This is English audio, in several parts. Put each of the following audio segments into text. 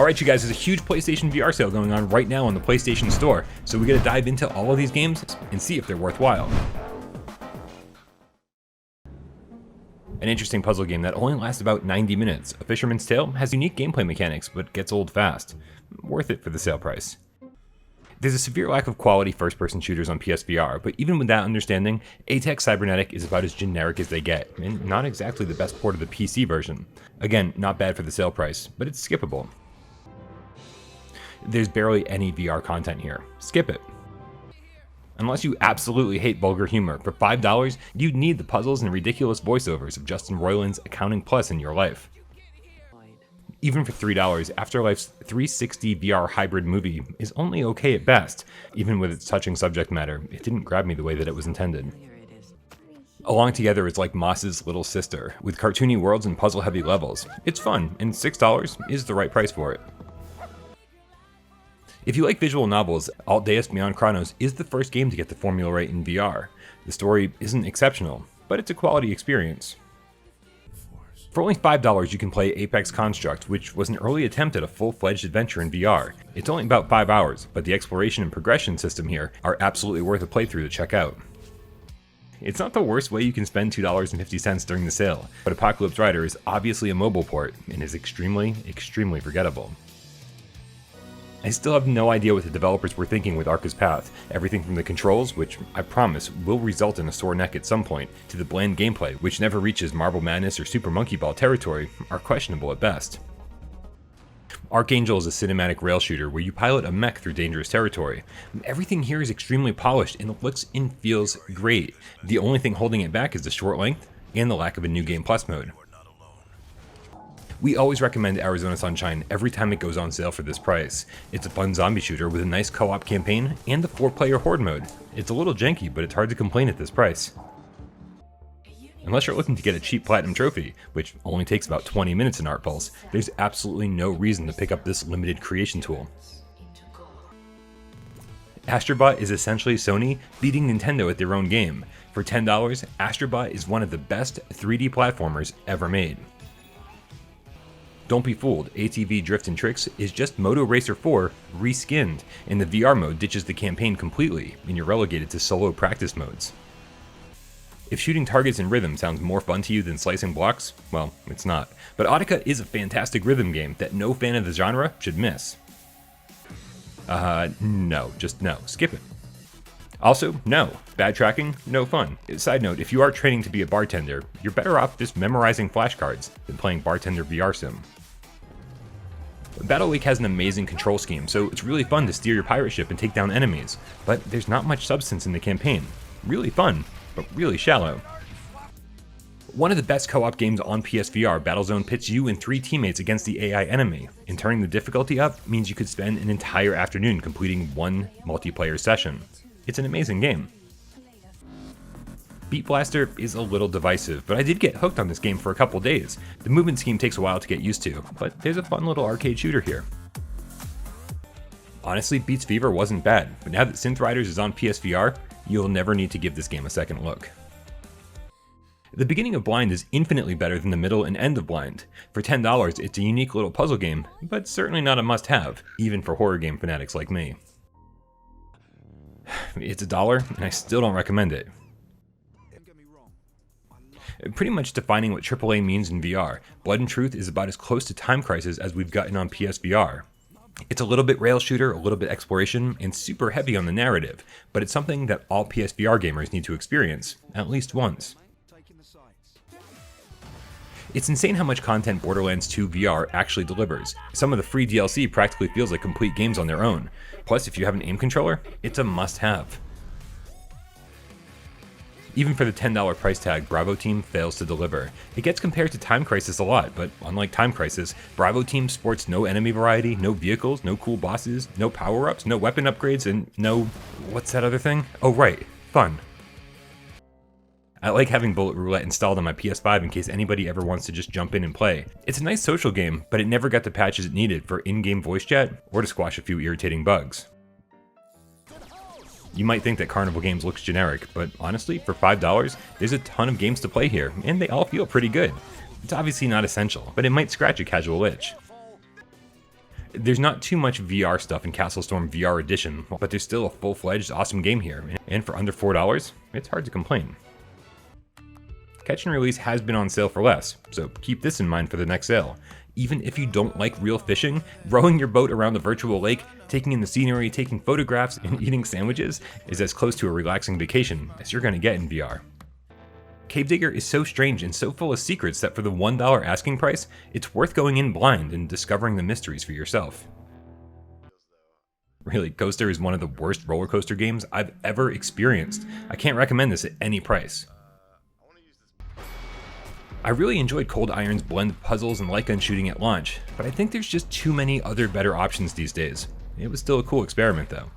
Alright you guys, there's a huge PlayStation VR sale going on right now on the PlayStation Store, so we gotta dive into all of these games and see if they're worthwhile. An interesting puzzle game that only lasts about 90 minutes. A Fisherman's Tale has unique gameplay mechanics, but gets old fast. Worth it for the sale price. There's a severe lack of quality first-person shooters on PSVR, but even with that understanding, ATEC Cybernetic is about as generic as they get, and not exactly the best port of the PC version. Again, not bad for the sale price, but it's skippable. There's barely any VR content here. Skip it. Unless you absolutely hate vulgar humor, for $5, you'd need the puzzles and ridiculous voiceovers of Justin Roiland's Accounting Plus in your life. Even for $3, Afterlife's 360 VR hybrid movie is only okay at best. Even with its touching subject matter, it didn't grab me the way that it was intended. Along Together is like Moss's little sister, with cartoony worlds and puzzle-heavy levels. It's fun, and $6 is the right price for it. If you like visual novels, Alt Deus Beyond Chronos is the first game to get the formula right in VR. The story isn't exceptional, but it's a quality experience. For only $5 you can play Apex Construct, which was an early attempt at a full-fledged adventure in VR. It's only about 5 hours, but the exploration and progression system here are absolutely worth a playthrough to check out. It's not the worst way you can spend $2.50 during the sale, but Apocalypse Rider is obviously a mobile port and is extremely forgettable. I still have no idea what the developers were thinking with Arca's Path. Everything from the controls, which I promise will result in a sore neck at some point, to the bland gameplay, which never reaches Marble Madness or Super Monkey Ball territory, are questionable at best. Archangel is a cinematic rail shooter where you pilot a mech through dangerous territory. Everything here is extremely polished and looks and feels great. The only thing holding it back is the short length and the lack of a New Game Plus mode. We always recommend Arizona Sunshine every time it goes on sale for this price. It's a fun zombie shooter with a nice co-op campaign and the 4-player horde mode. It's a little janky, but it's hard to complain at this price. Unless you're looking to get a cheap platinum trophy, which only takes about 20 minutes in Art Pulse, there's absolutely no reason to pick up this limited creation tool. Astrobot is essentially Sony beating Nintendo at their own game. For $10, Astrobot is one of the best 3D platformers ever made. Don't be fooled, ATV Drift and Tricks is just Moto Racer 4 reskinned, and the VR mode ditches the campaign completely, and you're relegated to solo practice modes. If shooting targets in rhythm sounds more fun to you than slicing blocks, well, it's not. But Audica is a fantastic rhythm game that no fan of the genre should miss. No, just no, skip it. Also, no, bad tracking, no fun. Side note, if you are training to be a bartender, you're better off just memorizing flashcards than playing Bartender VR Sim. Battle Lake has an amazing control scheme, so it's really fun to steer your pirate ship and take down enemies, but there's not much substance in the campaign. Really fun, but really shallow. One of the best co-op games on PSVR, Battlezone pits you and 3 teammates against the AI enemy, and turning the difficulty up means you could spend an entire afternoon completing one multiplayer session. It's an amazing game. Beat Blaster is a little divisive, but I did get hooked on this game for a couple days. The movement scheme takes a while to get used to, but there's a fun little arcade shooter here. Honestly, Beats Fever wasn't bad, but now that Synth Riders is on PSVR, you'll never need to give this game a second look. The beginning of Blind is infinitely better than the middle and end of Blind. For $10, it's a unique little puzzle game, but certainly not a must-have, even for horror game fanatics like me. It's $1, and I still don't recommend it. Pretty much defining what AAA means in VR, Blood and Truth is about as close to Time Crisis as we've gotten on PSVR. It's a little bit rail shooter, a little bit exploration, and super heavy on the narrative, but it's something that all PSVR gamers need to experience, at least once. It's insane how much content Borderlands 2 VR actually delivers. Some of the free DLC practically feels like complete games on their own. Plus, if you have an aim controller, it's a must-have. Even for the $10 price tag, Bravo Team fails to deliver. It gets compared to Time Crisis a lot, but unlike Time Crisis, Bravo Team sports no enemy variety, no vehicles, no cool bosses, no power-ups, no weapon upgrades, and no... what's that other thing? Oh right, fun. I like having Bullet Roulette installed on my PS5 in case anybody ever wants to just jump in and play. It's a nice social game, but it never got the patches it needed for in-game voice chat or to squash a few irritating bugs. You might think that Carnival Games looks generic, but honestly, for $5, there's a ton of games to play here, and they all feel pretty good. It's obviously not essential, but it might scratch a casual itch. There's not too much VR stuff in Castle Storm VR Edition, but there's still a full-fledged awesome game here, and for under $4, it's hard to complain. Catch and Release has been on sale for less, so keep this in mind for the next sale. Even if you don't like real fishing, rowing your boat around the virtual lake, taking in the scenery, taking photographs, and eating sandwiches is as close to a relaxing vacation as you're going to get in VR. Cave Digger is so strange and so full of secrets that for the $1 asking price, it's worth going in blind and discovering the mysteries for yourself. Really, Coaster is one of the worst roller coaster games I've ever experienced. I can't recommend this at any price. I really enjoyed Cold Iron's blend of puzzles and light gun shooting at launch, but I think there's just too many other better options these days. It was still a cool experiment though.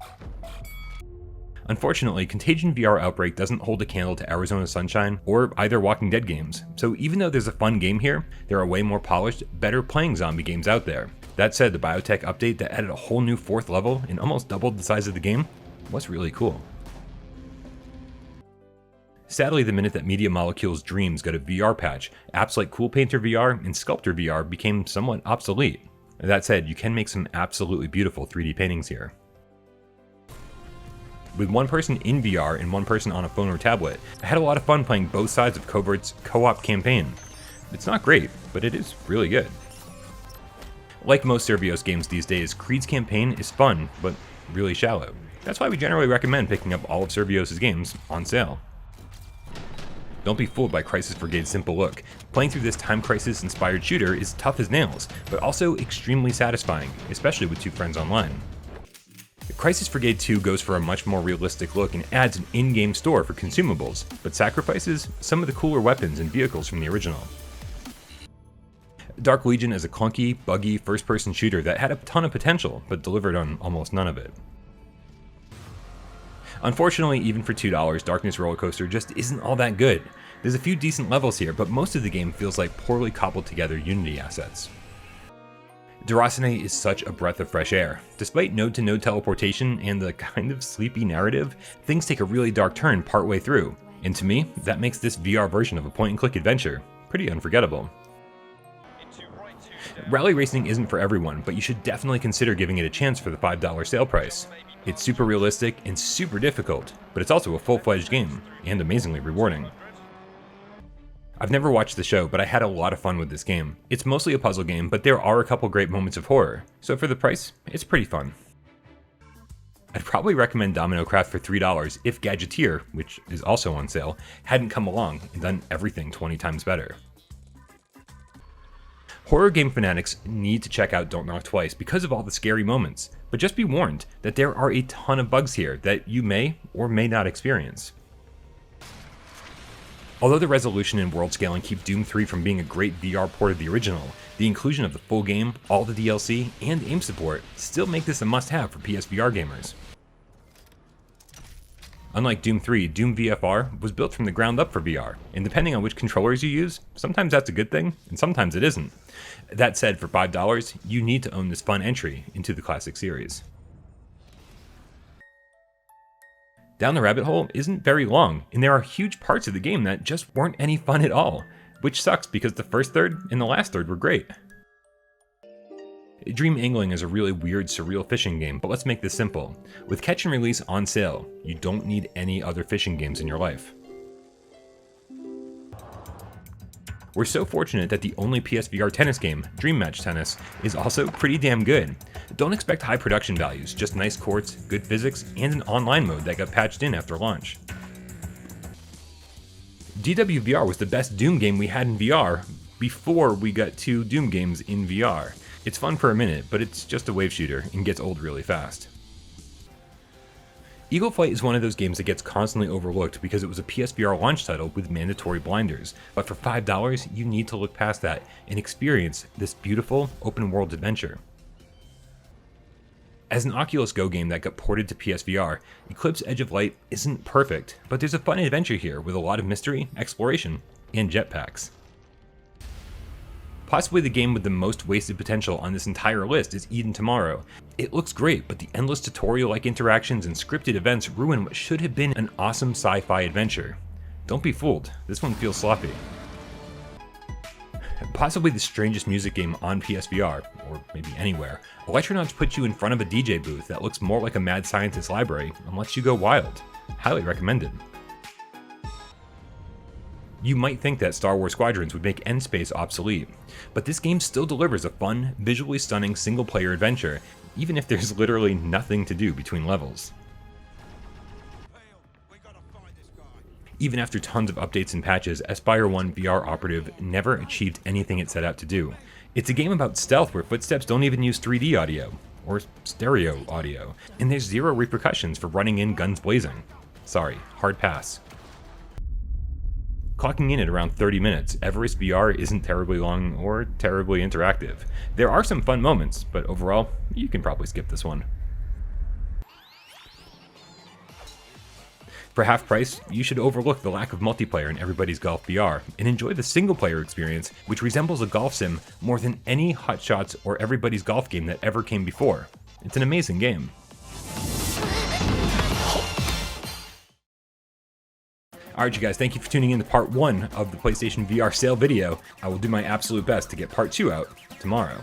Unfortunately, Contagion VR Outbreak doesn't hold a candle to Arizona Sunshine or either Walking Dead games, so even though there's a fun game here, there are way more polished, better playing zombie games out there. That said, the biotech update that added a whole new 4th level and almost doubled the size of the game was really cool. Sadly, the minute that Media Molecule's Dreams got a VR patch, apps like Cool Painter VR and Sculptor VR became somewhat obsolete. That said, you can make some absolutely beautiful 3D paintings here. With one person in VR and one person on a phone or tablet, I had a lot of fun playing both sides of Covert's co-op campaign. It's not great, but it is really good. Like most Survios games these days, Creed's campaign is fun, but really shallow. That's why we generally recommend picking up all of Survios' games on sale. Don't be fooled by Crisis Brigade's simple look. Playing through this Time Crisis-inspired shooter is tough as nails, but also extremely satisfying, especially with 2 friends online. Crisis Brigade 2 goes for a much more realistic look and adds an in-game store for consumables, but sacrifices some of the cooler weapons and vehicles from the original. Dark Legion is a clunky, buggy, first-person shooter that had a ton of potential, but delivered on almost none of it. Unfortunately, even for $2, Darkness Roller Coaster just isn't all that good. There's a few decent levels here, but most of the game feels like poorly cobbled together Unity assets. Durasane is such a breath of fresh air. Despite node-to-node teleportation and the kind of sleepy narrative, things take a really dark turn partway through, and to me, that makes this VR version of a point-and-click adventure pretty unforgettable. Rally racing isn't for everyone, but you should definitely consider giving it a chance for the $5 sale price. It's super realistic and super difficult, but it's also a full-fledged game, and amazingly rewarding. I've never watched the show, but I had a lot of fun with this game. It's mostly a puzzle game, but there are a couple great moments of horror, so for the price, it's pretty fun. I'd probably recommend Domino Craft for $3 if Gadgeteer, which is also on sale, hadn't come along and done everything 20 times better. Horror game fanatics need to check out Don't Knock Twice because of all the scary moments, but just be warned that there are a ton of bugs here that you may or may not experience. Although the resolution and world scaling keep Doom 3 from being a great VR port of the original, the inclusion of the full game, all the DLC, and aim support still make this a must-have for PSVR gamers. Unlike Doom 3, Doom VFR was built from the ground up for VR, and depending on which controllers you use, sometimes that's a good thing, and sometimes it isn't. That said, for $5, you need to own this fun entry into the classic series. Down the Rabbit Hole isn't very long, and there are huge parts of the game that just weren't any fun at all, which sucks because the first third and the last third were great. Dream Angling is a really weird, surreal fishing game, but let's make this simple. With Catch and Release on sale, you don't need any other fishing games in your life. We're so fortunate that the only PSVR tennis game, Dream Match Tennis, is also pretty damn good. Don't expect high production values, just nice courts, good physics, and an online mode that got patched in after launch. DWVR was the best Doom game we had in VR before we got 2 Doom games in VR. It's fun for a minute, but it's just a wave shooter and gets old really fast. Eagle Flight is one of those games that gets constantly overlooked because it was a PSVR launch title with mandatory blinders, but for $5 you need to look past that and experience this beautiful open world adventure. As an Oculus Go game that got ported to PSVR, Eclipse Edge of Light isn't perfect, but there's a fun adventure here with a lot of mystery, exploration, and jetpacks. Possibly the game with the most wasted potential on this entire list is Eden Tomorrow. It looks great, but the endless tutorial-like interactions and scripted events ruin what should have been an awesome sci-fi adventure. Don't be fooled, this one feels sloppy. Possibly the strangest music game on PSVR, or maybe anywhere, Electronauts puts you in front of a DJ booth that looks more like a mad scientist library and lets you go wild. Highly recommended. You might think that Star Wars Squadrons would make N-Space obsolete, but this game still delivers a fun, visually stunning single-player adventure, even if there's literally nothing to do between levels. Even after tons of updates and patches, Aspire 1 VR Operative never achieved anything it set out to do. It's a game about stealth where footsteps don't even use 3D audio, or stereo audio, and there's zero repercussions for running in guns blazing. Sorry, hard pass. Clocking in at around 30 minutes, Everest VR isn't terribly long or terribly interactive. There are some fun moments, but overall, you can probably skip this one. For half price, you should overlook the lack of multiplayer in Everybody's Golf VR and enjoy the single-player experience, which resembles a golf sim more than any Hot Shots or Everybody's Golf game that ever came before. It's an amazing game. Alright you guys, thank you for tuning in to part 1 of the PlayStation VR sale video. I will do my absolute best to get part 2 out tomorrow.